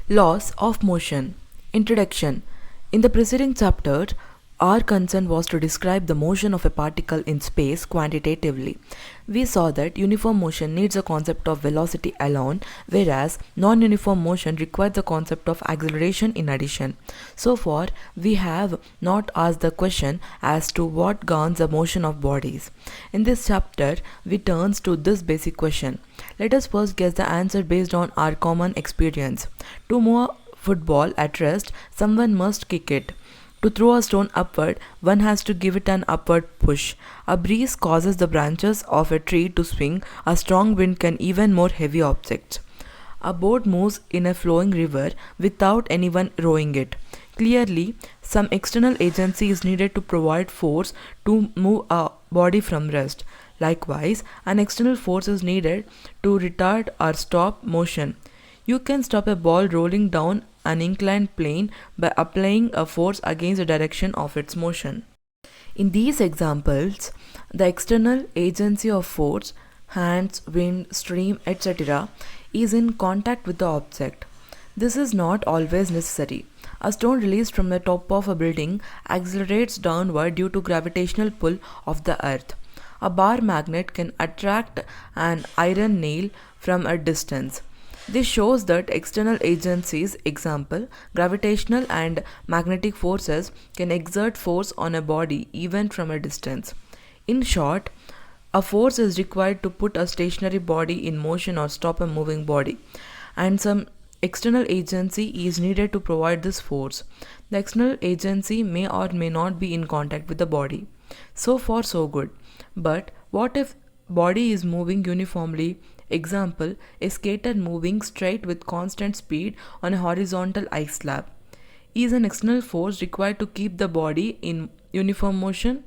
Laws of motion. Introduction. In the preceding chapter, our concern was to describe the motion of a particle in space quantitatively. We saw that uniform motion needs a concept of velocity alone, whereas non-uniform motion requires the concept of acceleration in addition. So far, we have not asked the question as to what governs the motion of bodies. In this chapter, we turn to this basic question. Let us first guess the answer based on our common experience. To move a football at rest, someone must kick it. To throw a stone upward, one has to give it an upward push. A breeze causes the branches of a tree to swing, a strong wind can even more heavy objects. A boat moves in a flowing river without anyone rowing it. Clearly, some external agency is needed to provide force to move a body from rest. Likewise, an external force is needed to retard or stop motion. You can stop a ball rolling down an inclined plane by applying a force against the direction of its motion. In these examples, the external agency of force, hands, wind, stream, etc., is in contact with the object. This is not always necessary. A stone released from the top of a building accelerates downward due to gravitational pull of the earth. A bar magnet can attract an iron nail from a distance. This shows that external agencies, example, gravitational and magnetic forces, can exert force on a body even from a distance. In short, a force is required to put a stationary body in motion or stop a moving body, and some external agency is needed to provide this force. The external agency may or may not be in contact with the body. So far so good. But what if body is moving uniformly? Example, a skater moving straight with constant speed on a horizontal ice slab. Is an external force required to keep the body in uniform motion?